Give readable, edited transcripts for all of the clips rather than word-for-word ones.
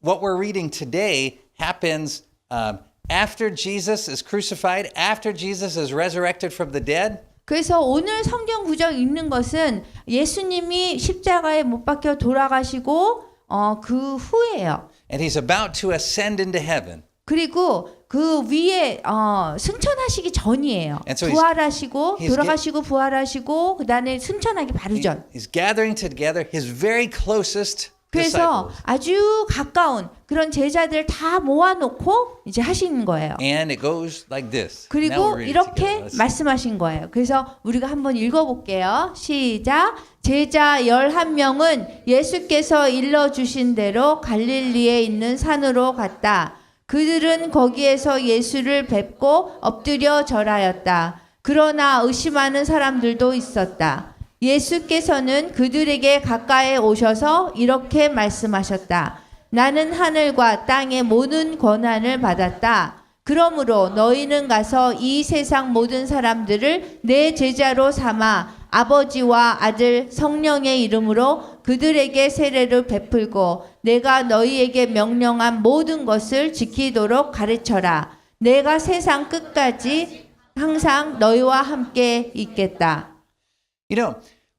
what we're reading today happens after Jesus is crucified, after Jesus is resurrected from the dead. 그래서 오늘 성경 구절 읽는 것은 예수님이 십자가에 못 박혀 돌아가시고 그 후예요. And he's about to ascend into heaven. 그리고 그 위에 승천하시기 전이에요. And so 부활하시고 he's 돌아가시고 부활하시고 그다음에 승천하기 바로 전. He's gathering together his very closest 그래서 disciples. 아주 가까운 그런 제자들 다 모아놓고 이제 하시는 거예요. And it goes like this. Now 그리고 we'll read it 이렇게 together. Let's- 말씀하신 거예요. 그래서 우리가 한번 읽어볼게요. 시작. 제자 11명은 예수께서 일러주신 대로 갈릴리에 있는 산으로 갔다. 그들은 거기에서 예수를 뵙고 엎드려 절하였다. 그러나 의심하는 사람들도 있었다. 예수께서는 그들에게 가까이 오셔서 이렇게 말씀하셨다. 나는 하늘과 땅의 모든 권한을 받았다. 그러므로 너희는 가서 이 세상 모든 사람들을 내 제자로 삼아 아버지와 아들 성령의 이름으로 그들에게 세례를 베풀고 내가 너희에게 명령한 모든 것을 지키도록 가르쳐라. 내가 세상 끝까지 항상 너희와 함께 있겠다. You know,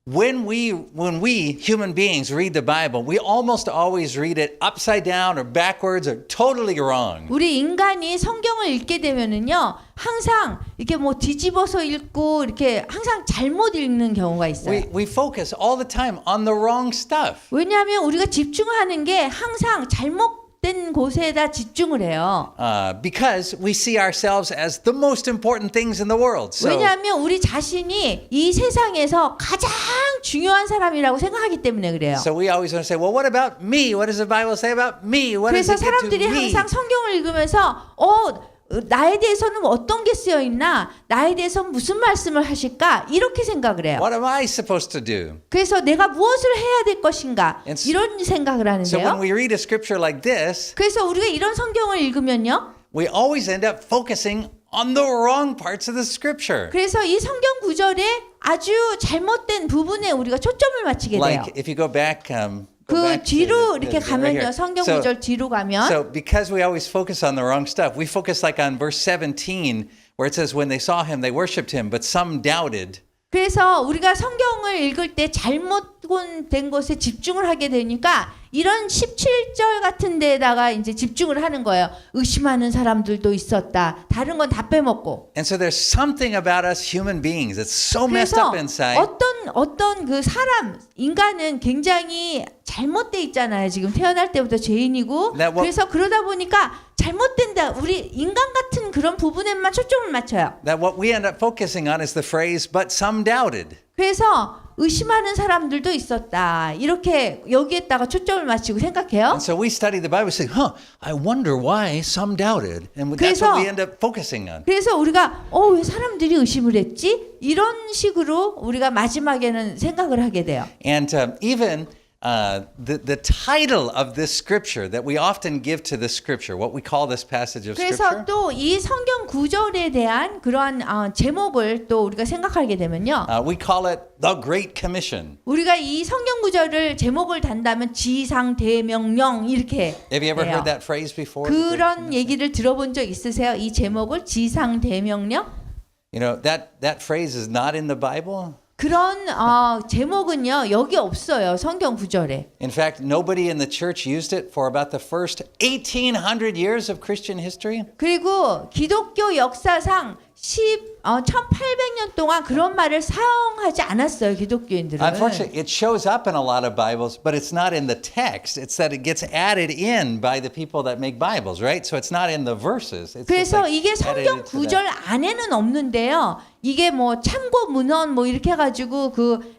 when we human beings read the Bible, we almost always read it upside down or backwards or totally wrong. 우리 인간이 성경을 읽게 되면은요, 항상 이렇게 뭐 뒤집어서 읽고 이렇게 항상 잘못 읽는 경우가 있어요. We focus all the time on the wrong stuff. 왜냐하면 우리가 집중하는 게 항상 잘못된 곳에다 집중을 해요. Because we see ourselves as the most important things in the world. So, 왜냐하면 우리 자신이 이 세상에서 가장 중요한 사람이라고 생각하기 때문에 그래요. so we always want to say, well, what about me? What does the Bible say about me? What does 그래서 it get to 사람들이 me? 항상 성경을 읽으면서 나에 대해서는 어떤 게 쓰여 있나? 나에 대해서 무슨 말씀을 하실까? 이렇게 생각을 해요. What am I supposed to do? 그래서 내가 무엇을 해야 될 것인가? And 이런 생각을 So when 하는데요. we read a scripture like this, 그래서 우리가 이런 성경을 읽으면요. we always end up focusing on the wrong parts of the scripture. 그래서 이 성경 구절에 아주 잘못된 부분에 우리가 초점을 맞추게 돼요. Like if you go back, 그 뒤로 이렇게 right 가면요. here. 성경 So- 구절 뒤로 가면 So because we always focus on the wrong stuff, we focus like on verse 17 where it says when they saw him they worshipped him but some doubted. 그래서 우리가 성경을 읽을 때 잘못된 것에 집중을 하게 되니까 이런 17절 같은 데다가 이제 집중을 하는 거예요. 의심하는 사람들도 있었다. 다른 건 다 빼먹고. And so there's something about us human beings that's so messed 그래서 up inside. 어떤 그 사람 인간은 굉장히 잘못돼 있잖아요. 지금 태어날 때부터 죄인이고. 네, 뭐- 그래서 그러다 보니까 잘못된다. 우리 인간 같은 그런 부분에만 초점을 맞춰요. That what we end up focusing on is the phrase but some doubted. 그래서 의심하는 사람들도 있었다. 이렇게 여기에다가 초점을 맞추고 생각해요. And so we study the Bible saying, I wonder why some doubted. And that's 그래서- what we end up focusing on. 그래서 우리가 왜 사람들이 의심을 했지? 이런 식으로 우리가 마지막에는 생각을 하게 돼요. And even the title of this scripture that we often give to this scripture, what we call this passage of 그래서 scripture, 또 이 성경 구절에 대한 그러한 제목을 또 우리가 생각하게 되면요. we call it the Great Commission. 우리가 이 성경 구절을 제목을 단다면 지상 대명령 이렇게 Have you ever 해요. heard that phrase before? The Great 그런 얘기를 들어본 적 있으세요? 이 제목을 지상 대명령? You know, that phrase is not in the Bible. 그런 제목은요 여기 없어요 성경 구절에. In fact, nobody in the church used it for about the first 1800 years of Christian history. 그리고 기독교 역사상 1800년 동안 그런 말을 사용하지 않았어요 기독교인들은. Unfortunately, it shows up in a lot of Bibles, but it's not in the text. It's that it gets added in by the people that make Bibles, right? So it's not in the verses. It's just 그래서 like 이게 성경 edited to 구절 that. 안에는 없는데요. 이게 뭐 참고 문헌 뭐 이렇게 해가지고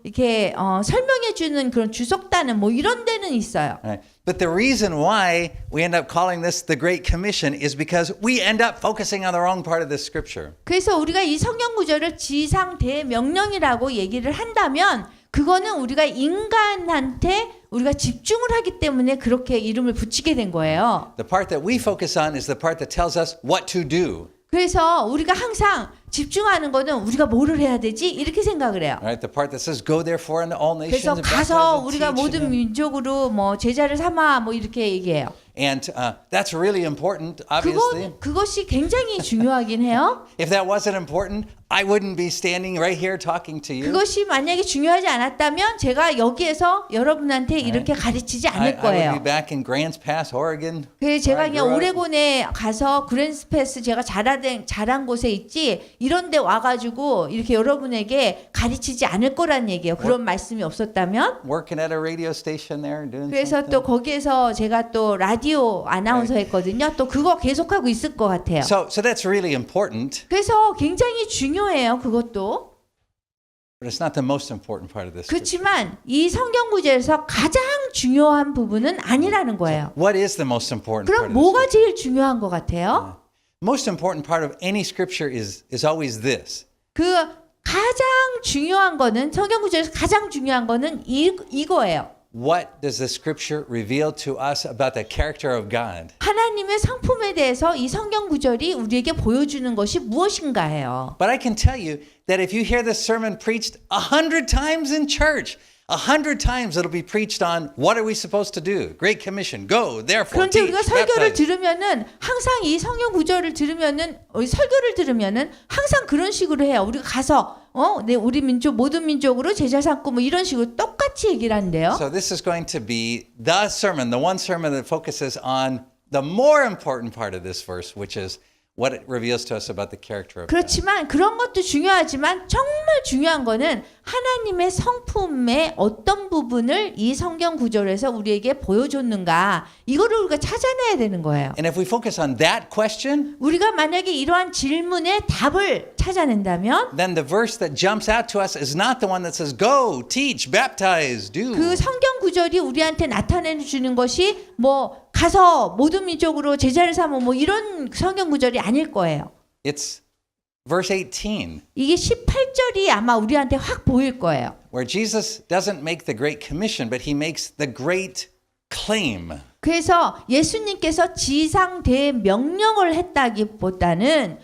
이렇게 설명해 주는 그런 주석단은 뭐 이런 데는 있어요. Right. But the reason why we end up calling this the Great Commission is because we end up focusing on the wrong part of the scripture. 그래서 우리가 이 성경 구절을 지상 대명령이라고 얘기를 한다면 그거는 우리가 인간한테 우리가 집중을 하기 때문에 그렇게 이름을 붙이게 된 거예요. The part that we focus on is the part that tells us what to do. 그래서 우리가 항상 집중하는 거는 우리가 뭐를 해야 되지? 이렇게 생각을 해요. Right? The part that says, "Go therefore into all nations 그래서 and baptize 가서 and 우리가 teach 모든 them." 민족으로 뭐 제자를 삼아 뭐 이렇게 얘기해요. And that's really important, obviously. 그것이 굉장히 중요하긴 해요. If that wasn't important, I wouldn't be standing right here talking to you. 그것이 만약에 중요하지 않았다면 제가 여기에서 여러분한테 이렇게 가르치지 I 않을 would 거예요. be back in Grants Pass, Oregon. 그래서 제가 where I 그냥 grew up. 오레곤에 가서 그랜스패스 제가 자란 곳에 있지 이런 데 와가지고 이렇게 여러분에게 가르치지 않을 거란 얘기예요. 그런 말씀이 없었다면. Working at a radio station there, doing 그래서 something. 또 거기에서 제가 또 라디오 아나운서 했거든요. 또 그거 계속하고 있을 것 같아요. So that's really important, 그래서 굉장히 중요해요. 그것도. but it's not the most important part of this. scripture. 그렇지만 이 성경 구절에서 가장 중요한 부분은 아니라는 거예요. What is the most important part 그럼 of this? 뭐가 제일 중요한 것 같아요? Most important part of any scripture is always this. 그 가장 중요한 거는 성경 구절에서 가장 중요한 거는 이거예요. What does the scripture reveal to us about the character of God? 하나님의 성품에 대해서 이 성경 구절이 우리에게 보여주는 것이 무엇인가예요. But I can tell you that if you hear this sermon preached 100 times in church, 100 times it'll be preached on what are we supposed to do? Great Commission, go, therefore, 그런데 teach, 우리가 설교를 baptize. 들으면은 항상 이 성경 구절을 들으면은 설교를 들으면은 항상 그런 식으로 해요. 우리가 가서 우리 민족 모든 민족으로 제자 삼고 뭐 이런 식으로 똑같이 얘기를 한대요. So this is going to be the sermon, the one sermon that focuses on the more important part of this verse, which is what it reveals to us about the character of God. 그렇지만 그런 것도 중요하지만 정말 중요한 거는 하나님의 성품의 어떤 부분을 이 성경 구절에서 우리에게 보여줬는가 이거를 우리가 찾아내야 되는 거예요. And if we focus on that question, 우리가 만약에 이러한 질문의 답을 찾아낸다면 then the verse that jumps out to us is not the one that says, go, teach, baptize, do. 그 성경 구절이 우리한테 나타내 주는 것이 뭐 가서 모든 민족으로 제자를 삼어 뭐 이런 성경 구절이 아닐 거예요. It's verse 18, 이게 18절이 아마 우리한테 확 보일 거예요. where Jesus doesn't make the Great Commission, but he makes the great claim. 그래서 예수님께서 지상대 명령을 했다기보다는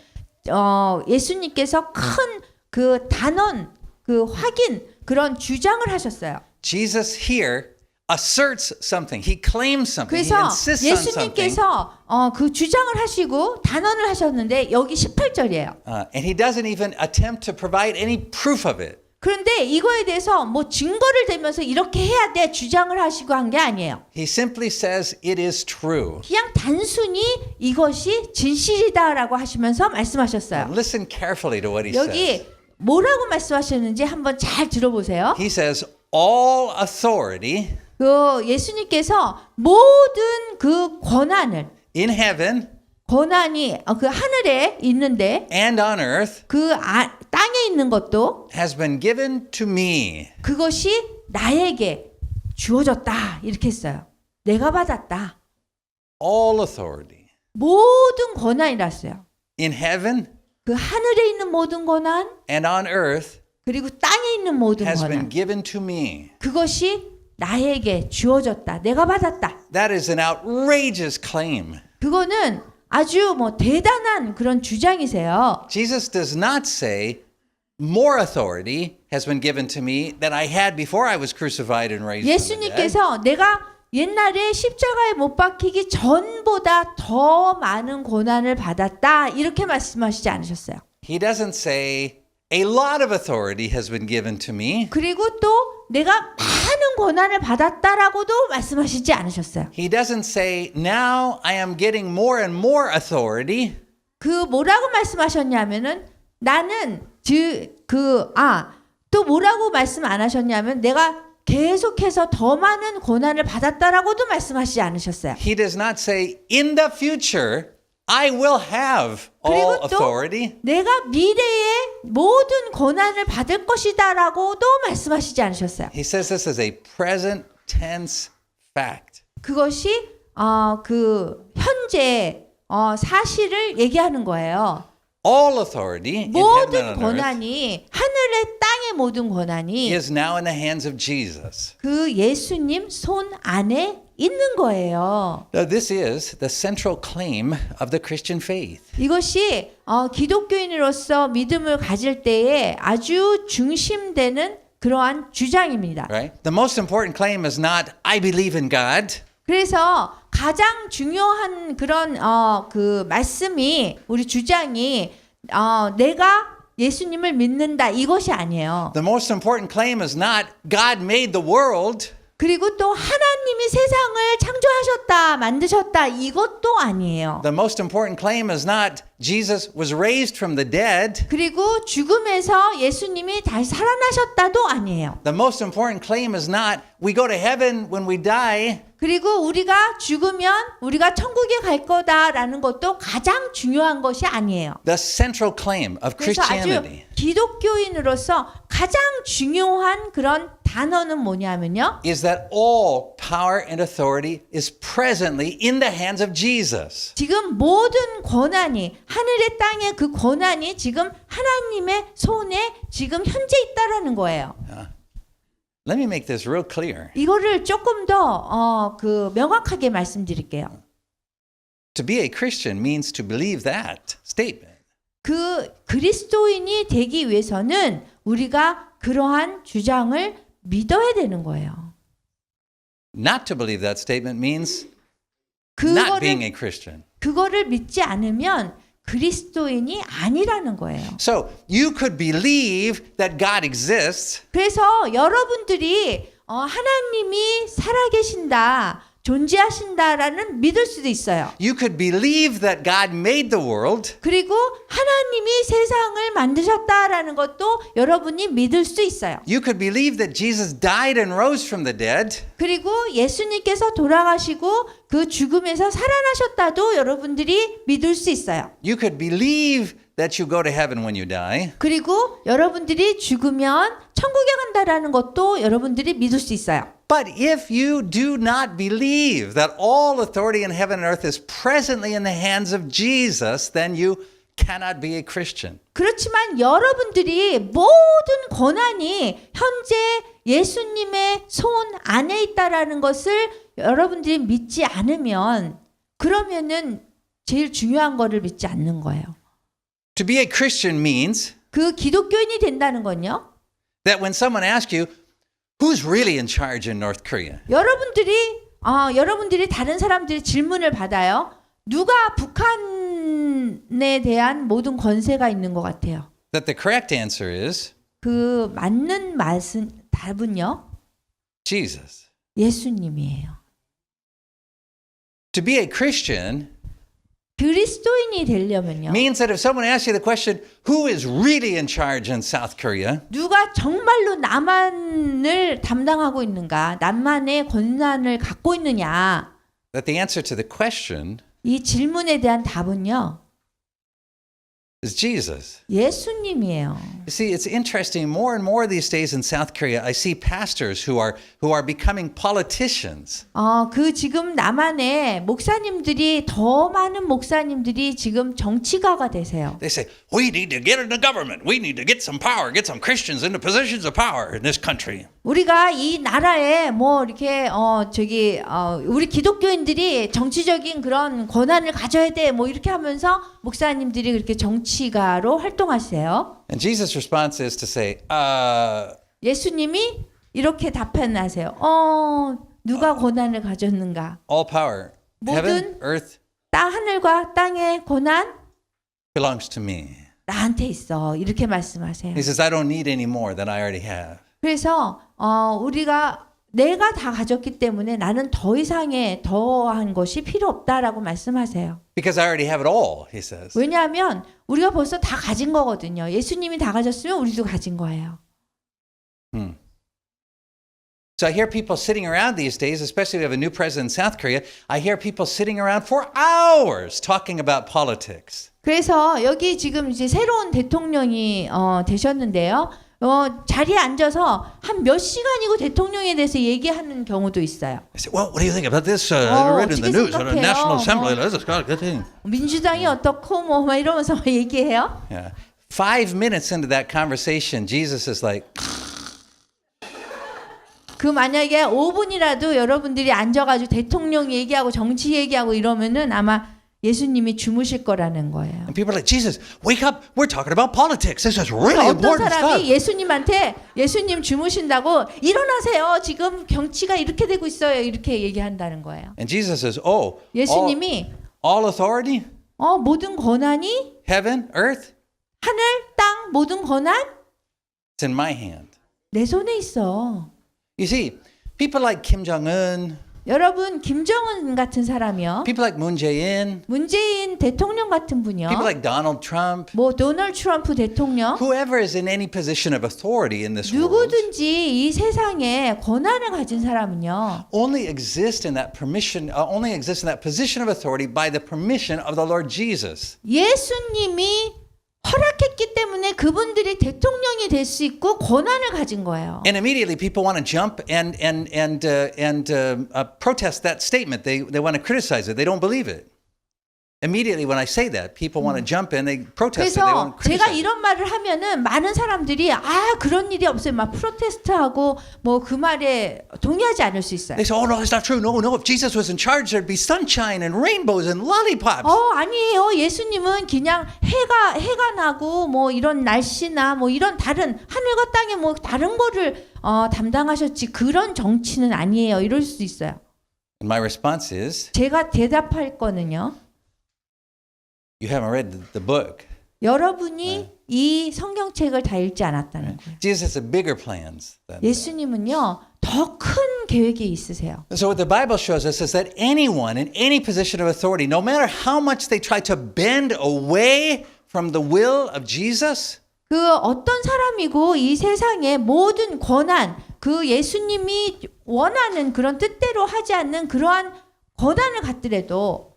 예수님께서 큰 그 단언, 그 확인 그런 주장을 하셨어요. Jesus here asserts something. He claims something. He 그래서 insists on something. 예수님께서 그 주장을 하시고 단언을 하셨는데 여기 18절이에요. And he doesn't even attempt to provide any proof of it. 그런데 이거에 대해서 뭐 증거를 대면서 이렇게 해야 돼 주장을 하시고 한 게 아니에요. He simply says it is true. 그냥 단순히 이것이 진실이다라고 하시면서 말씀하셨어요. Listen carefully to what he 여기 says. 뭐라고 말씀하셨는지 한번 잘 들어보세요. He says, all authority 그 예수님께서 모든 그 권한을 in heaven 권한이 그 하늘에 있는데 and on earth 그 땅에 있는 것도 has been given to me. 그것이 나에게 주어졌다 이렇게 했어요. 내가 받았다. All authority 모든 권한이랐어요. in heaven 그 하늘에 있는 모든 권한 and on earth 그리고 땅에 있는 모든 has been 권한 given to me. 그것이 나에게 주어졌다. 내가 받았다. That is an outrageous claim. 그거는 아주 뭐 대단한 그런 주장이세요. Jesus does not say more authority has been given to me than I had before I was crucified and raised from the dead. 예수님께서 내가 옛날에 십자가에 못 박히기 전보다 더 많은 고난을 받았다 이렇게 말씀하시지 않으셨어요. He doesn't say a lot of authority has been given to me. 그리고 또 내가 많은 고난을 받았다라고도 말씀하시지 않으셨어요. He doesn't say now I am getting more and more authority. 그 뭐라고 말씀하셨냐면은 나는 또 뭐라고 말씀 안 하셨냐면 내가 계속해서 더 많은 고난을 받았다라고도 말씀하시지 않으셨어요. He does not say in the future I will have all 그리고 또 authority. 내가 미래에 모든 고난을 받을 것이다라고도 말씀하시지 않으셨어요. He says this is a present tense fact. 그것이 그 현재 사실을 얘기하는 거예요. All authority in heaven and 모든 on earth 권한이 하늘의 땅의 모든 권한이 is now in the hands of Jesus. 그 예수님 손 안에 있는 거예요. Now, this is the central claim of the Christian faith. 이것이 기독교인으로서 믿음을 가질 때에 아주 중심되는 그러한 주장입니다. Right? The most important claim is not I believe in God. 그래서 가장 중요한 그런 그 말씀이 우리 주장이 내가 예수님을 믿는다 이것이 아니에요. The most important claim is not God made the world. 그리고 또 하나님이 세상을 창조하셨다, 만드셨다 이것도 아니에요. The most important claim is not Jesus was raised from the dead. 그리고 죽음에서 예수님이 다시 살아나셨다도 아니에요. The most important claim is not we go to heaven when we die. 그리고 우리가 죽으면 우리가 천국에 갈 거다라는 것도 가장 중요한 것이 아니에요. The central claim of 그래서 아주 Christianity 기독교인으로서 가장 중요한 그런 단어는 뭐냐면요. is that all power and authority is presently in the hands of Jesus. 지금 모든 권한이 하늘의 땅의 그 권한이 지금 하나님의 손에 지금 현재 있다라는 거예요. Let me make this real clear. 이거를 조금 더 명확하게 말씀드릴게요. To be a Christian means to believe that statement. 그 그리스도인이 되기 위해서는 우리가 그러한 주장을 믿어야 되는 거예요. Not to believe that statement means not being a 그거를 Christian. 그거를 믿지 않으면 그리스도인이 아니라는 거예요. So you could believe that God exists, 그래서 여러분들이 하나님이 살아계신다, 존재하신다라는 믿을 수도 있어요. you could believe that God made the world, 그리고 하나님이 세상을 만드셨다라는 것도 여러분이 믿을 수 있어요. you could believe that Jesus died and rose from the dead, 그리고 예수님께서 돌아가시고 그 죽음에서 살아나셨다도 여러분들이 믿을 수 있어요. you could believe that you go to heaven when you die, 그리고 여러분들이 죽으면 천국에 간다라는 것도 여러분들이 믿을 수 있어요. but if you do not believe that all authority in heaven and earth is presently in the hands of Jesus, then you cannot be a Christian. 그렇지만 여러분들이 모든 권한이 현재 예수님의 손 안에 있다라는 것을 여러분들이 믿지 않으면 그러면은 제일 중요한 거를 믿지 않는 거예요. To be a Christian means 그 기독교인이 된다는 건요. that when someone asks you, who's really in charge in North Korea? 여러분들이 다른 사람들이 질문을 받아요. 누가 북한에 대한 모든 권세가 있는 것 같아요? That the correct answer is 그 맞는 답은요. Jesus. 예수님이에요. To be a Christian 그리스도인이 되려면요. means that if someone asks you the question, who is really in charge in South Korea? 누가 정말로 남한을 담당하고 있는가? 남한의 권한을 갖고 있느냐? That the answer to the question 이 질문에 대한 답은요. is Jesus. 예수님이에요. You see, it's interesting. More and more these days in South Korea, I see pastors who are becoming politicians. 그 지금 남한에 목사님들이 더 많은 목사님들이 지금 정치가가 되세요. They say, we need to get in the government. We need to get some power, get some Christians into positions of power in this country. 우리가 이 나라에 뭐 이렇게 우리 기독교인들이 정치적인 그런 권한을 가져야 돼 뭐 이렇게 하면서 목사님들이 그렇게 정치가로 활동하세요. And Jesus' response is to say, 예수님이 이렇게 답변하세요. 누가 권한을 가졌는가? all power, heaven, 모든 earth 하늘과 땅의 권한 belongs to me. 나한테 있어. 이렇게 말씀하세요. He says, I don't need any more than I already have. 그래서 내가 다 가졌기 때문에 나는 더 이상의 더한 것이 필요 없다라고 말씀하세요. Because I already have it all, he says. 왜냐하면 우리가 벌써 다 가진 거거든요. 예수님이 다 가졌으면 우리도 가진 거예요. So I hear people sitting around these days, especially we have a new president in South Korea, I hear people sitting around for hours talking about politics. 그래서 여기 지금 이제 새로운 대통령이 되셨는데요. 자리에 앉아서 한 몇 시간이고 대통령에 대해서 얘기하는 경우도 있어요. I say, well, what do you think about this? I read in the 어떻게 news at a 생각해요? National Assembly. This is a good thing. 민주당이 어떻고 막 이러면서 막 얘기해요. Yeah. 5 minutes into that conversation, Jesus is like, 그 만약에 5분이라도 여러분들이 앉아가지고 대통령 얘기하고 정치 얘기하고 이러면은 아마 예수님이 주무실 거라는 거예요. And people are like, Jesus, wake up. We're talking about politics. This is really 어떤 important 사람이 stuff. 예수님한테 예수님 주무신다고 일어나세요. 지금 경치가 이렇게 되고 있어요. 이렇게 얘기한다는 거예요. And Jesus says, oh, 예수님이 all authority, 모든 권한이 heaven, earth, 하늘, 땅 모든 권한 it's in my hand. 내 손에 있어. You see, people like Kim Jong-un, 여러분 김정은 같은 사람이요. people like Moon Jae-in, 문재인 대통령 같은 분이요. people like Donald Trump, 뭐 도널드 트럼프 대통령 whoever is in any position of authority in this world, 누구든지 이 세상에 권한을 가진 사람은요. only exist in that only exist in that position of authority by the permission of the Lord Jesus. 예수님이 허락했기 때문에 그분들이 대통령이 될 수 있고 권한을 가진 거예요. And immediately people want to jump and protest that statement. They want to criticize it. They don't believe it. Immediately when I say that, people want to jump in. They protest it. They 그래서 want to criticize 제가 it. 이런 말을 하면은 많은 사람들이 그런 일이 없어요. 막 프로테스트하고 뭐 그 말에 동의하지 않을 수 있어요. They say, oh, no, that's not true. No, if Jesus was in charge, there'd be sunshine and rainbows and lollipops. 아니에요. 예수님은 그냥 해가 나고 뭐 이런 날씨나 뭐 이런 다른 하늘과 땅의 뭐 다른 거를 담당하셨지 그런 정치는 아니에요. 이럴 수 있어요. And my response is, 제가 대답할 거는요. you haven't read the book. 여러분이 이 성경책을 다 읽지 않았다는 거예요. Jesus has bigger plans than that. 예수님은요. 더 큰 계획이 있으세요. So what the Bible shows us is that anyone in any position of authority, no matter how much they try to bend away from the will of Jesus, 그 어떤 사람이고 이 세상의 모든 권한, 그 예수님이 원하는 그런 뜻대로 하지 않는 그러한 권한을 갖더라도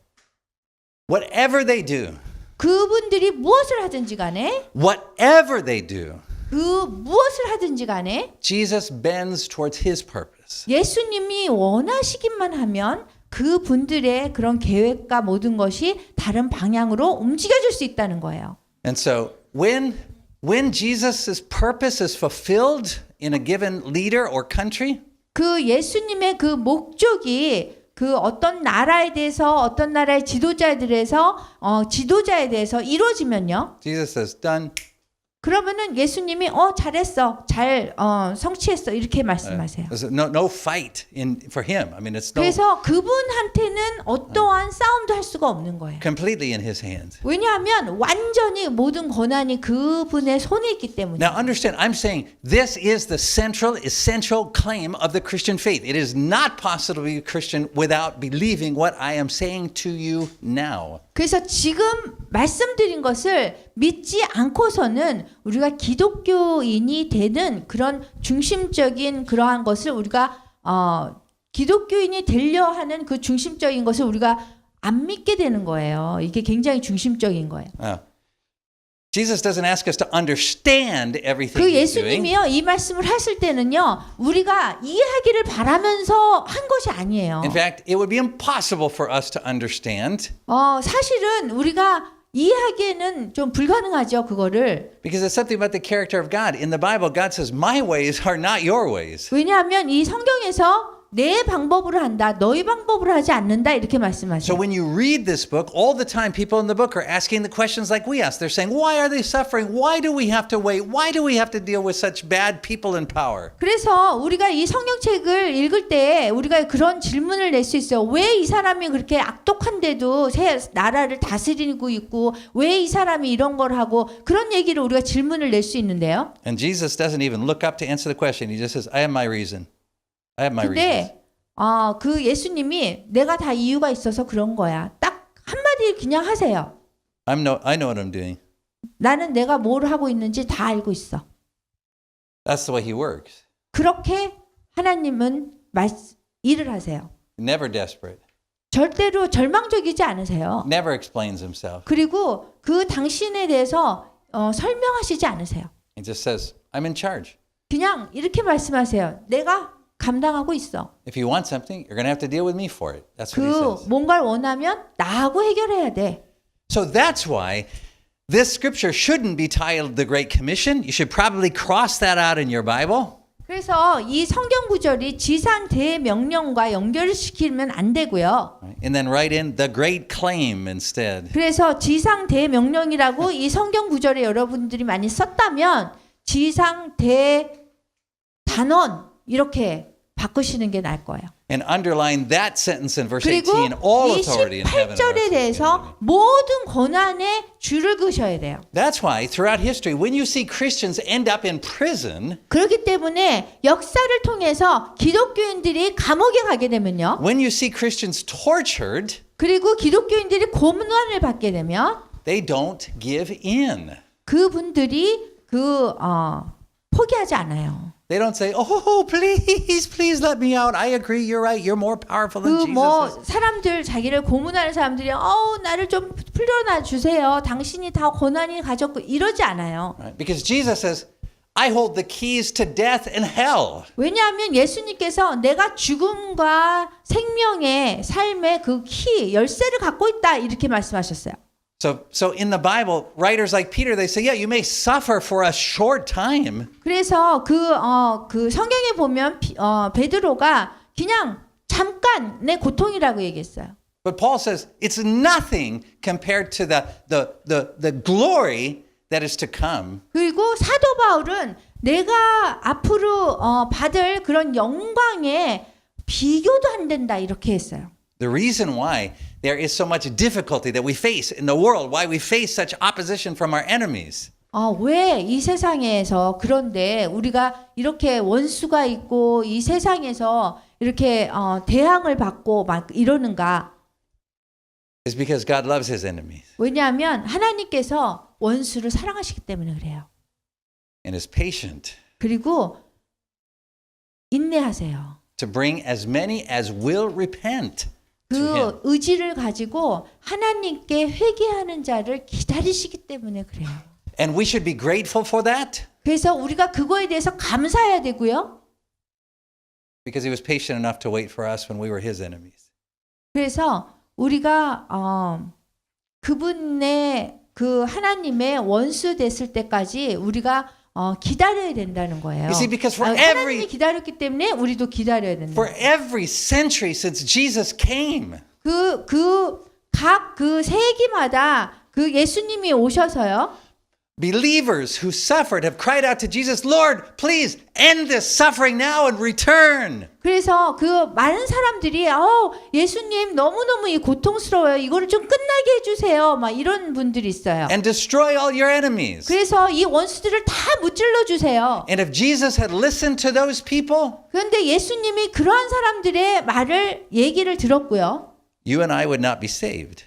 whatever they do, 그분들이 무엇을 하든지 간에 whatever they do, 그 무엇을 하든지 간에 Jesus bends towards his purpose. 예수님이 원하시기만 하면 그분들의 그런 계획과 모든 것이 다른 방향으로 움직여질 수 있다는 거예요. And so when Jesus' purpose is fulfilled in a given leader or country, 그 예수님의 그 목적이 그 어떤 나라에 대해서 어떤 나라의 지도자에 대해서 이루어지면요. Jesus says, done. 그러면은 예수님이 잘했어, 잘 성취했어 이렇게 말씀하세요. There's no fight for him. I mean, it's 그래서 그분한테는 어떠한 싸움도 할 수가 없는 거예요. completely in his hands. 왜냐하면 완전히 모든 권한이 그분의 손에 있기 때문에. Now understand, I'm saying this is the central, essential claim of the Christian faith. It is not possible to be a Christian without believing what I am saying to you now. 그래서 지금 말씀드린 것을 믿지 않고서는 우리가 기독교인이 되는 그런 중심적인 그러한 것을 우리가 기독교인이 되려 하는 그 중심적인 것을 우리가 안 믿게 되는 거예요. 이게 굉장히 중심적인 거예요. Jesus doesn't ask us to understand everything 그 he's doing. 예수님이요 이 말씀을 하실 때는요 우리가 이해하기를 바라면서 한 것이 아니에요. In fact, it would be impossible for us to understand 사실은 우리가 이해하기에는 좀 불가능하죠 그거를. because it's something about the character of God. In the Bible, God says, "My ways are not your ways." 왜냐하면 이 성경에서 내 방법으로 한다, 너희 방법으로 하지 않는다 이렇게 So 말씀하세요. when you read this book, all the time people in the book are asking the questions like we ask. They're saying, "Why are they suffering? Why do we have to wait? Why do we have to deal with such bad people in power?" 그래서 우리가 이 성경책을 읽을 때 우리가 그런 질문을 낼 수 있어요. 왜 이 사람이 그렇게 악독한데도 나라를 다스리고 있고 왜 이 사람이 이런 걸 하고 그런 얘기를 우리가 질문을 낼 수 있는데요. And Jesus doesn't even look up to answer the question. He just says, "I have my reason. I have my reasons." 근데 그 예수님이 내가 다 이유가 있어서 그런 거야. 딱 한마디 그냥 하세요. I know what I'm doing. 나는 내가 뭘 하고 있는지 다 알고 있어. That's the way he works. 그렇게 하나님은 일을 하세요. Never desperate. 절대로 절망적이지 않으세요. Never explains himself. 그리고 그 당신에 대해서 설명하시지 않으세요. He just says, "I'm in charge. 그냥 이렇게 말씀하세요. 내가 감당하고 있어. If you want something, you're going to have to deal with me for it." That's what he 그 says. 뭔가를 원하면 나하고 해결해야 돼. So that's why this scripture shouldn't be titled the Great Commission. You should probably cross that out in your Bible. 그래서 이 성경 구절이 지상 대명령과 연결을 시키면 안 되고요. And then write in the great claim instead. 그래서 지상 대명령이라고 이 성경 구절에 여러분들이 많이 썼다면 지상 대단원 이렇게 바꾸시는 게 나을 거예요. And underline that sentence in verse 그리고 18. All 이 authority in heaven and 18절에 earth. 대해서 모든 권한에 줄을 그으셔야 돼요. That's why throughout history, when you see Christians end up in prison, 그렇기 때문에 역사를 통해서 기독교인들이 감옥에 가게 되면요. when you see Christians tortured, 그리고 기독교인들이 고문을 받게 되면 they don't give in. 그분들이 포기하지 않아요. They don't say, "Oh, please let me out. I agree. You're right. You're more powerful than Jesus." is." 사람들 자기를 고문하는 사람들이 나를 좀 풀려나 주세요. 당신이 다 권한이 가졌고 이러지 않아요. Right? Because Jesus says, "I hold the keys to death and hell." 왜냐하면 예수님께서 내가 죽음과 생명의 삶의 그 열쇠를 갖고 있다 이렇게 말씀하셨어요. So in the Bible, writers like Peter, they say, "Yeah, you may suffer for a short time." 그래서 그 성경에 보면 베드로가 그냥 잠깐의 고통이라고 얘기했어요. But Paul says it's nothing compared to the glory that is to come. 그리고 사도 바울은 내가 앞으로 받을 그런 영광에 비교도 안 된다 이렇게 했어요. The reason why there is so much difficulty that we face in the world, why we face such opposition from our enemies, 왜 이 세상에서 그런데 우리가 이렇게 원수가 있고 이 세상에서 이렇게 대항을 받고 막 이러는가? is because God loves his enemies 왜냐하면 하나님께서 원수를 사랑하시기 때문에 그래요. and is patient 그리고 인내하세요. to bring as many as will repent to him. 그 의지를 가지고 하나님께 회개하는 자를 기다리시기 때문에 그래요. And we should be grateful for that 그래서 우리가 그거에 대해서 감사해야 되고요. because he was patient enough to wait for us when we were his enemies. 그래서 우리가 그분의 그 하나님의 원수 됐을 때까지 우리가 기다려야 된다는 거예요. You see, because for 하나님이 기다렸기 때문에 우리도 기다려야 된다. For every century since Jesus came, 각 세기마다 그 예수님이 오셔서요. believers who suffered have cried out to Jesus, "Lord, please end this suffering now and return." 그래서 그 많은 사람들이 예수님 너무너무 이 고통스러워요. 이거를 좀 끝나게 해주세요. 막 이런 분들이 있어요. And destroy all your enemies. 그래서 이 원수들을 다 무찔러 주세요. And if Jesus had listened to those people, 그런데 예수님이 그러한 사람들의 얘기를 들었고요. you and I would not be saved.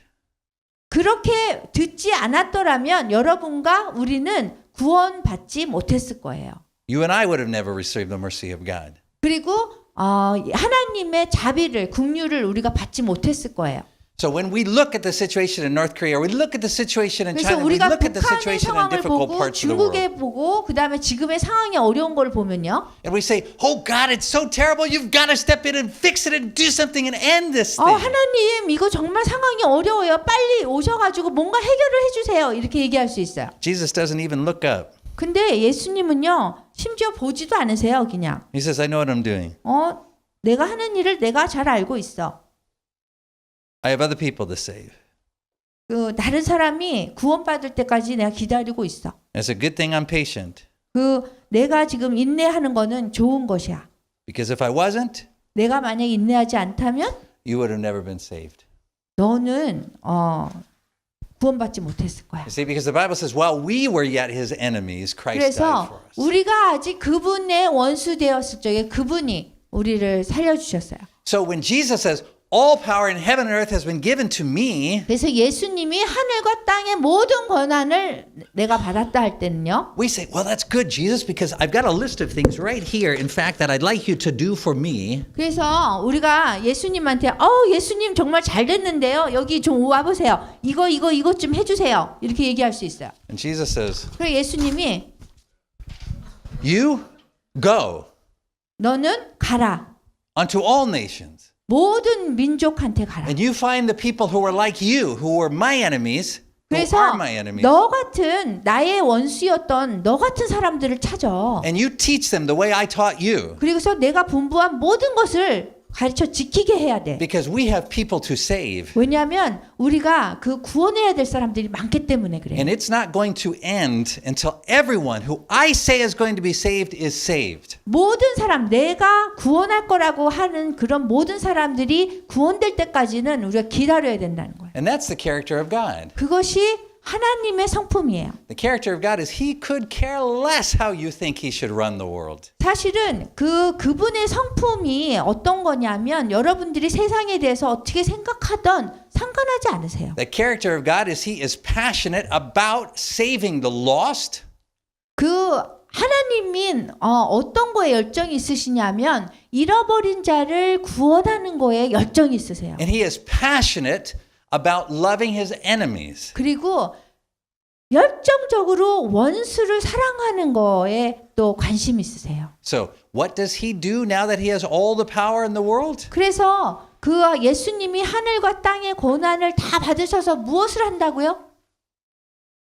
그렇게 듣지 않았더라면 여러분과 우리는 구원받지 못했을 거예요. You and I would have never received the mercy of God. 그리고 하나님의 자비를 긍휼을 우리가 받지 못했을 거예요. So when we look at the situation in North Korea, or we look at the situation in 그래서 China, we 우리가 look at the 북한의 situation in 상황을 difficult 보고 parts of the world, 중국에 보고 그다음에 지금의 상황이 어려운 걸 보면요. and we say, "Oh God, it's so terrible. You've got to step in and fix it and do something and end this thing." 하나님 이거 정말 상황이 어려워요. 빨리 오셔가지고 뭔가 해결을 해주세요. 이렇게 얘기할 수 있어요. Jesus doesn't even look up. 근데 예수님은요. 심지어 보지도 않으세요. 그냥 He says, "I know what I'm doing. 내가 하는 일을 내가 잘 알고 있어. I have other people to save. 다른 사람이 구원받을 때까지 내가 기다리고 있어. It's a good thing I'm patient, 내가 지금 인내하는 거는 좋은 것이야. because if I wasn't, 내가 만약에 인내하지 않다면 you would have never been saved." 너는 구원받지 못했을 거야. You see, because the Bible says, while we were yet his enemies, Christ died for 그래서 us. 우리가 아직 그분의 원수 되었을 적에 그분이 우리를 살려주셨어요. So when Jesus says, "All power in heaven and earth has been given to me," 그래서 예수님이 하늘과 땅의 모든 권한을 내가 받았다 할 때는요. we say, "Well, that's good, Jesus, because I've got a list of things right here, in fact, that I'd like you to do for me." 그래서 우리가 예수님한테 예수님 정말 잘 됐는데요. 여기 좀 와보세요. 이것 좀 해주세요. 이렇게 얘기할 수 있어요. And Jesus says, 그래서 예수님이 "You go 너는 가라. unto all nations, 모든 민족한테 가라. and you find the people who are like you, who were my enemies, who 그래서 are my enemies. 너 같은 나의 원수였던 너 같은 사람들을 찾아. And you teach them the way I taught you. 그리고서 내가 분부한 모든 것을 가르쳐 지키게 해야 돼. Because we have people to save. 왜냐하면 우리가 그 구원해야 될 사람들이 많기 때문에 그래. And it's not going to end until everyone who I say is going to be saved is saved. 모든 사람 내가 구원할 거라고 하는 그런 모든 사람들이 구원될 때까지는 우리가 기다려야 된다는 거예요. And that's the character of God. 그것이 하나님의 성품이에요. The character of God is He could care less how you think He should run the world. 사실은 그분의 성품이 어떤 거냐면 여러분들이 세상에 대해서 어떻게 생각하던 상관하지 않으세요. The character of God is He is passionate about saving the lost. 그 하나님인 어떤 거에 열정이 있으시냐면 잃어버린 자를 구원하는 거에 열정이 있으세요. And He is passionate about loving His enemies. 그리고 열정적으로 원수를 사랑하는 거에 또 관심이 있으세요. So, what does He do now that He has all the power in the world? 그래서 그 예수님이 하늘과 땅의 고난을 다 받으셔서 무엇을 한다고요?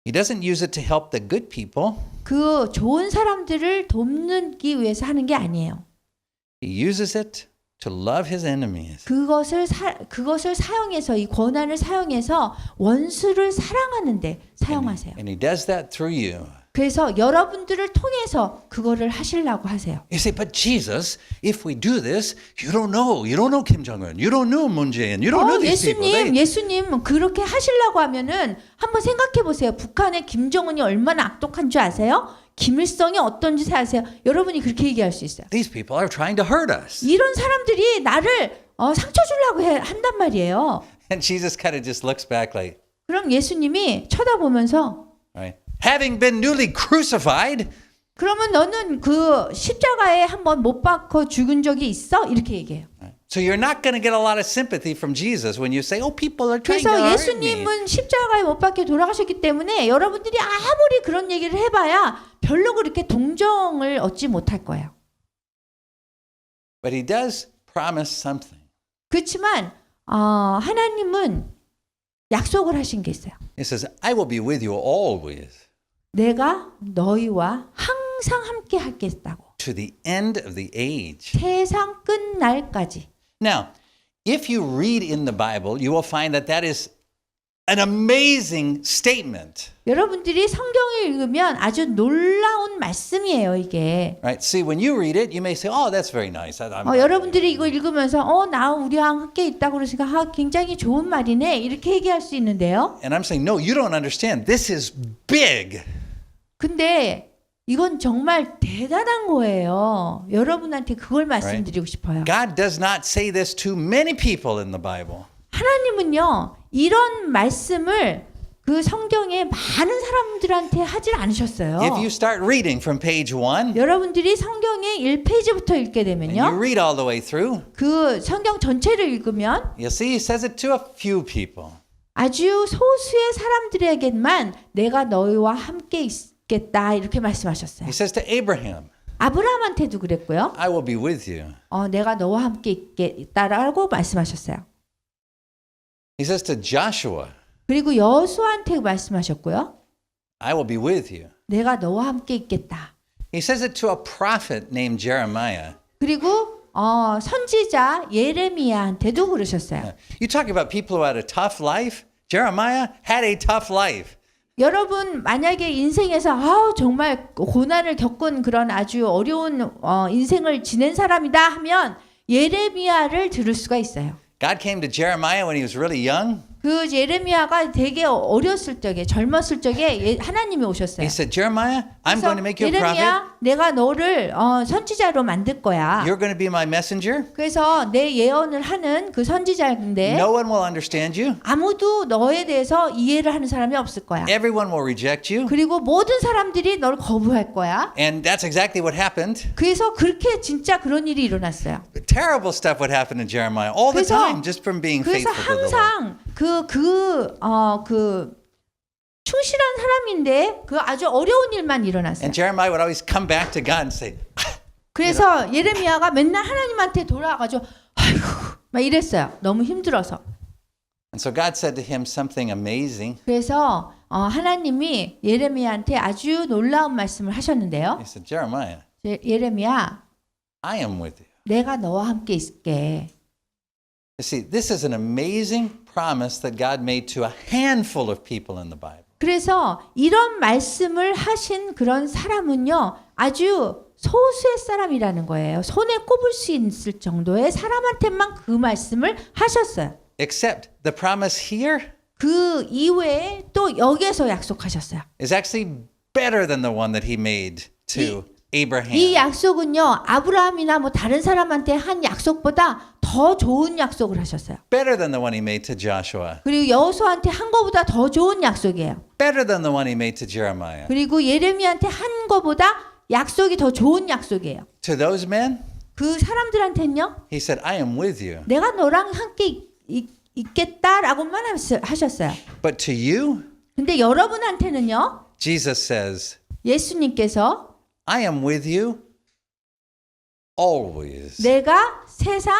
He doesn't use it to help the good people. 그 좋은 사람들을 돕기 위해서 하는 게 아니에요. He uses it to love His enemies. 그것을 사용해서 이 고난을 사용해서 원수를 사랑하는데 사용하세요. And He does that through you. 그래서 여러분들을 통해서 그거를 하시려고 하세요. You say, but Jesus, if we do this, you don't know Kim Jong-un, you don't know Moon Jae-in, you don't know these people. 예수님 그렇게 하시려고 하면은 한번 생각해 보세요. 북한의 김정은이 얼마나 악독한 줄 아세요? 김일성이 어떤 짓을 아세요? 여러분이 그렇게 얘기할 수 있어요. These people are trying to hurt us. 이런 사람들이 나를 상처 주려고 한단 말이에요. And Jesus kind of just looks back like, 그럼 예수님이 쳐다보면서 right? Having been newly crucified, 그러면 너는 그 십자가에 한번 못 박혀 죽은 적이 있어? 이렇게 얘기해요. so you're not going to get a lot of sympathy from Jesus when you say, oh, people are trying to 그래서 hurt me. 예수님은 십자가에 못 박혀 돌아가셨기 때문에 여러분들이 아무리 그런 얘기를 해봐야 별로 그렇게 동정을 얻지 못할 거예요. But He does promise something. 그렇지만 하나님은 약속을 하신 게 있어요. He says, I will be with you always 내가 너희와 항상 함께 하겠다고. to the end of the age. 세상 끝날까지. Now, if you read in the Bible, you will find that that is an amazing statement. 여러분들이 성경을 읽으면 아주 놀라운 말씀이에요, 이게. Right? See, when you read it, you may say, oh, that's very nice. 여러분들이 이거 읽으면서 나 우리랑 함께 있다고 그러니까 굉장히 좋은 말이네 이렇게 얘기할 수 있는데요. And I'm saying, no, you don't understand. This is big. 근데 이건 정말 대단한 거예요. 여러분한테 그걸 말씀드리고 싶어요. God does not say this to many people in the Bible. 하나님은요, 이런 말씀을 그 성경에 많은 사람들한테 하질 않으셨어요. If you start reading from page 1, 여러분들이 성경의 1페이지부터 읽게 and you 되면요. read all the way through, 그 성경 전체를 읽으면 you'll see He says it to a few people. 아주 소수의 사람들에게만 내가 너희와 함께 있겠다 이렇게 말씀하셨어요. He says to Abraham, 아브라함한테도 그랬고요. I will be with you. 내가 너와 함께 있겠다라고 말씀하셨어요. He says to Joshua, 그리고 여수한테 말씀하셨고요. I will be with you. 내가 너와 함께 있겠다. He says it to a prophet named Jeremiah. 그리고 선지자 예레미야한테도 그러셨어요. You talk about people who had a tough life. Jeremiah had a tough life. 여러분 만약에 인생에서 정말 고난을 겪은 그런 아주 어려운 인생을 지낸 사람이다 하면 예레미야를 들을 수가 있어요. God came to Jeremiah when he was really young. 그 예레미야가 되게 어렸을 적에 젊었을 적에 하나님이 오셨어요. He said, Jeremiah, I'm going to make you a prophet. 예레미야, 내가 너를 선지자로 만들 거야. You're going to be my messenger. 그래서 내 예언을 하는 그 선지자인데 No one will understand you. 아무도 너에 대해서 이해를 하는 사람이 없을 거야. Everyone will reject you. 그리고 모든 사람들이 널 거부할 거야. And that's exactly what happened. 그래서 그렇게 진짜 그런 일이 일어났어요. Terrible stuff would happen to Jeremiah all the 그래서- time just from being 그래서 faithful to the Lord. 항상 충실한 사람인데 그 아주 어려운 일만 일어났어요. And Jeremiah would always come back to God and say, 그래서 예레미야가 맨날 하나님한테 돌아와가지고 아이고 막 이랬어요. 너무 힘들어서. And so God said to him something amazing. 그래서 하나님이 예레미야한테 아주 놀라운 말씀을 하셨는데요. He said, Jeremiah, 예레미야, I am with you. 내가 너와 함께 있을게. You see, this is an amazing promise that God made to a handful of people in the Bible. 그래서 이런 말씀을 하신 그런 사람은요, 아주 소수의 사람이라는 거예요. 손에 꼽을 수 있을 정도의 사람한테만 그 말씀을 하셨어요. Except the promise here 그 이외에 또 여기에서 약속하셨어요. is actually better than the one that he made to Abraham. 이 약속은요, 아브라함이나 뭐 다른 사람한테 한 약속보다 더 좋은 약속을 하셨어요. Better than the one he made to Joshua. 그리고 여호수아한테 한 거보다 더 좋은 약속이에요. Better than the one he made to Jeremiah. 그리고 예레미야한테 한 거보다 약속이 더 좋은 약속이에요. To those men, 그 사람들한테는요, he said, I am with you. 내가 너랑 함께 있겠다라고만 하셨어요. But to you, 근데 여러분한테는요, Jesus says, 예수님께서 I am with you always. 내가 세상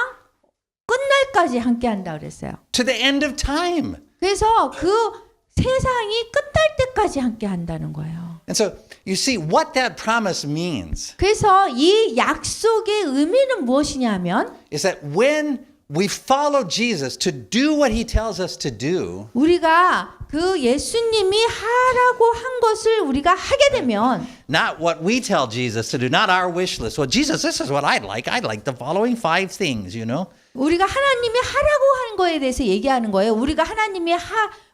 끝날까지 함께 한다 그랬어요. To the end of time. 그래서 그 세상이 끝날 때까지 함께 한다는 거예요. And so you see what that promise means 그래서 이 약속의 의미는 무엇이냐면 is that when we follow Jesus to do what he tells us to do, 우리가 그 예수님이 하라고 한 것을 우리가 하게 되면 not what we tell Jesus to do, not our wish list. Well, Jesus, this is what I'd like. I'd like the following 5 things, you know. 우리가 하나님이 하라고 한 거에 대해서 얘기하는 거예요. 우리가 하나님이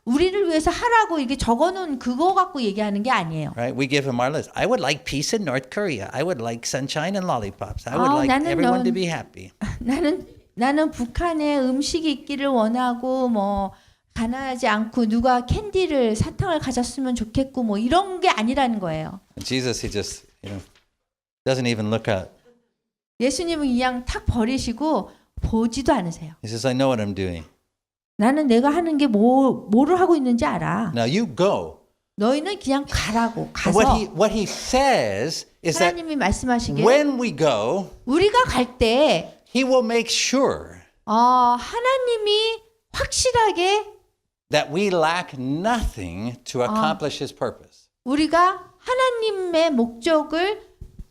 우리를 위해서 하라고 이게 적어놓은 그거 갖고 얘기하는 게 아니에요. Right? We give him our list. I would like peace in North Korea. I would like sunshine and lollipops. I would like everyone to be happy. 나는 북한에 음식이 있기를 원하고 뭐 가난하지 않고 누가 캔디를 사탕을 가졌으면 좋겠고 뭐 이런 게 아니라는 거예요. And Jesus, he just, doesn't even look up. 예수님은 그냥 탁 버리시고 보지도 않으세요. He says, I know what I'm doing. 나는 내가 하는 게 뭐를 하고 있는지 알아. Now you go. 너희는 그냥 가라고 가서 What he says is that 하나님이 말씀하시기를 when we go, 우리가 갈 때 he will make sure 하나님이 확실하게 that we lack nothing to accomplish his purpose. 우리가 하나님의 목적을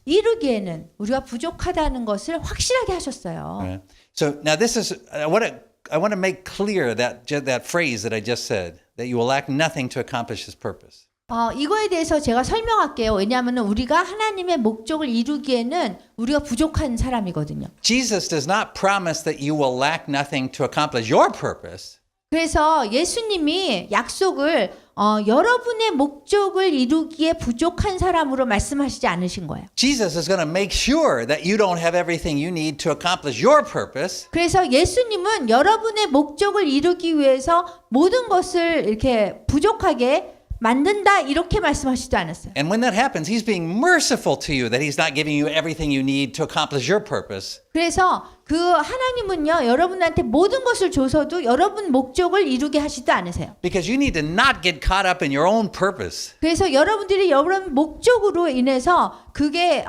이루기에는 우리가 부족하다는 것을 확실하게 하셨어요. Right? So now this is I want to make clear that phrase that I just said, that you will lack nothing to accomplish his purpose. 이거에 대해서 제가 설명할게요. 왜냐하면 우리가 하나님의 목적을 이루기에는 우리가 부족한 사람이거든요. Jesus does not promise that you will lack nothing to accomplish your purpose. 그래서 예수님이 약속을 여러분의 목적을 이루기에 부족한 사람으로 말씀하시지 않으신 거예요. Jesus is going to make sure that you don't have everything you need to accomplish your purpose. 그래서 예수님은 여러분의 목적을 이루기 위해서 모든 것을 이렇게 부족하게 만든다 이렇게 말씀하시지 않았어요. And when that happens, he's being merciful to you that he's not giving you everything you need to accomplish your purpose. 그래서 그 하나님은요 여러분한테 모든 것을 줘서도 여러분 목적을 이루게 하시지 않으세요. Because you need to not get caught up in your own purpose. 그래서 여러분들이 여러분 목적으로 인해서 그게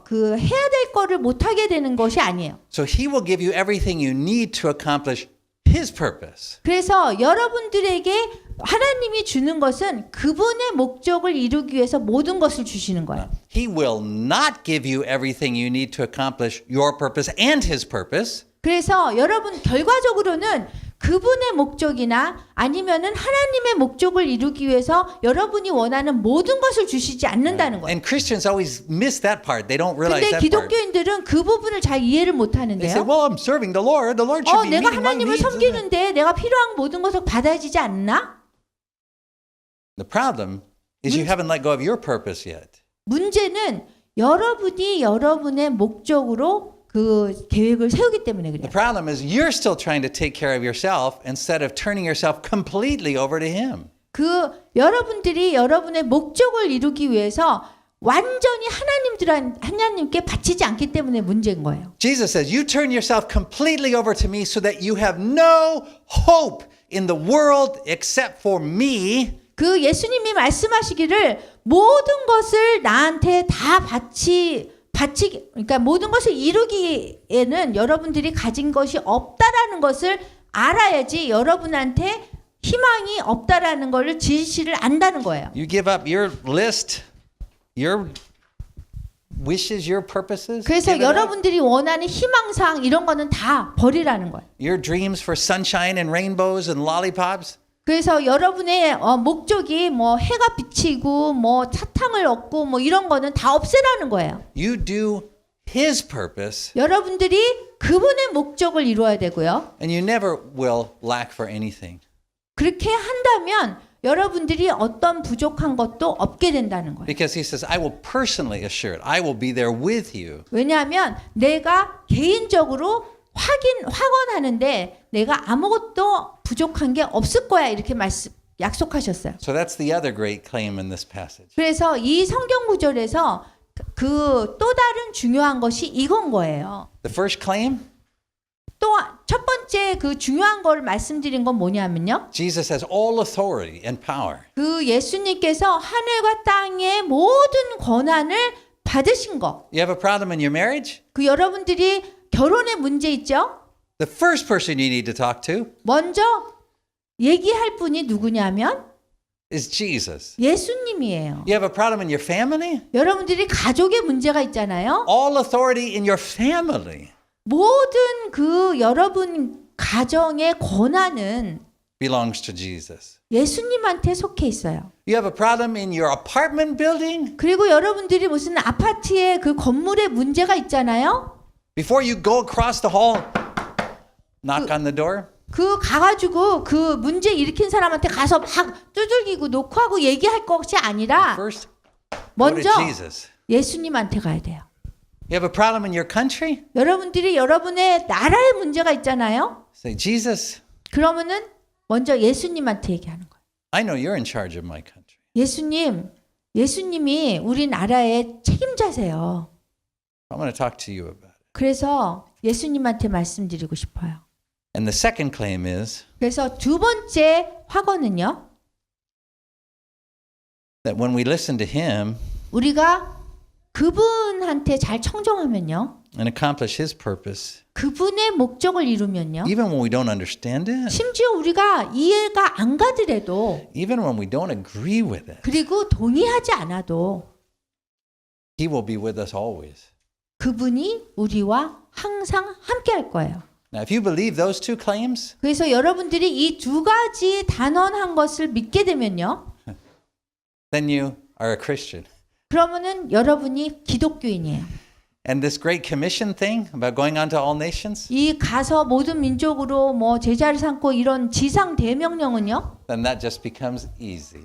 그 해야 될 거를 못 하게 되는 것이 아니에요. So he will give you everything you need to accomplish his purpose. 그래서 여러분들에게 하나님이 주는 것은 그분의 목적을 이루기 위해서 모든 것을 주시는 거예요. He will not give you everything you need to accomplish your purpose and his purpose. 그래서 여러분 결과적으로는 그분의 목적이나 아니면은 하나님의 목적을 이루기 위해서 여러분이 원하는 모든 것을 주시지 않는다는 거예요. And Christians always miss that part. They don't realize 근데 that part. 기독교인들은 그 부분을 잘 이해를 못 They say, 하는데요. well, I'm serving the Lord. The Lord should be 내가 meeting my 하나님을 needs. 섬기는데 내가 필요한 모든 것을 받아야지 않나? The problem is you haven't let go of your purpose yet. 문제는 여러분이 여러분의 목적으로 그 계획을 세우기 때문에 The 그래요. problem is you're still trying to take care of yourself instead of turning yourself completely over to him. 그 여러분들이 여러분의 목적을 이루기 위해서 완전히 하나님께 바치지 않기 때문에 문제인 거예요. Jesus says, you turn yourself completely over to me so that you have no hope in the world except for me. 그 예수님이 말씀하시기를 모든 것을 나한테 다 그러니까 모든 것을 이루기에는 여러분들이 가진 것이 없다라는 것을 알아야지 여러분한테 희망이 없다라는 걸 진실을 안다는 거예요. You give up your list, your wishes, your purposes. 그래서 give it up. 여러분들이 원하는 희망사항 이런 거는 다 버리라는 거예요. Your dreams for sunshine and rainbows and lollipops. 그래서 여러분의 목적이 뭐 해가 비치고 뭐 사탕을 얻고 뭐 이런 거는 다 없애라는 거예요. You do His purpose, 여러분들이 그분의 목적을 이루어야 되고요. and you never will lack for anything. 그렇게 한다면 여러분들이 어떤 부족한 것도 없게 된다는 거예요. Because He says, I will personally assure it. I will be there with you. 왜냐하면 내가 개인적으로 확언하는데 내가 아무것도 부족한 게 없을 거야 이렇게 약속하셨어요. So that's the other great claim in this passage. 그래서 이 성경 구절에서 그 또 다른 중요한 것이 이건 거예요. The first claim, 또 첫 번째 그 중요한 걸 말씀드린 건 뭐냐면요. Jesus has all authority and power. 그 예수님께서 하늘과 땅의 모든 권한을 받으신 거. You have a problem in your marriage? 그 여러분들이 결혼에 문제 있죠? The first person you need to talk to 먼저 얘기할 분이 누구냐면 is Jesus. 예수님이에요. You have a problem in your family? 여러분들이 가족에 문제가 있잖아요. All authority in your family 모든 그 여러분 가정의 권한은 belongs to Jesus. 예수님한테 속해 있어요. You have a problem in your apartment building? 그리고 여러분들이 무슨 아파트에 그 건물에 문제가 있잖아요. Before you go across the hall, knock on the door. 그 가가지고 그 문제 일으킨 사람한테 가서 막 두들기고 녹화하고 얘기할 것이 아니라 First, go to 먼저 Jesus. 예수님한테 가야 돼요. You have a problem in your country? 여러분들이 여러분의 나라에 문제가 있잖아요. Say, Jesus, 그러면은 먼저 예수님한테 얘기하는 거예요. I know you're in charge of my country. 예수님이 우리 나라의 책임자세요. I want to talk to you about it. 그래서 예수님한테 말씀드리고 싶어요. And the second claim is 그래서 두 번째 확언은요. that when we listen to Him 우리가 그분한테 잘 청정하면요. and accomplish His purpose, 그분의 목적을 이루면요. even when we don't understand it, 심지어 우리가 이해가 안 가더라도 even when we don't agree with it, 그리고 동의하지 않아도 He will be with us always. 그분이 우리와 항상 함께 할 거예요. Now, if you believe those two claims, 그래서 여러분들이 이 두 가지 단언한 것을 믿게 되면요. then you are a Christian. 그러면은 여러분이 기독교인이에요. And this great commission thing about going on to all nations, 이 가서 모든 민족으로 뭐 제자를 삼고 이런 지상 대명령은요. then that just becomes easy.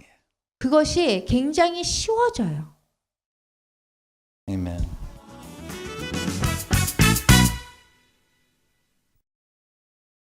그것이 굉장히 쉬워져요. Amen.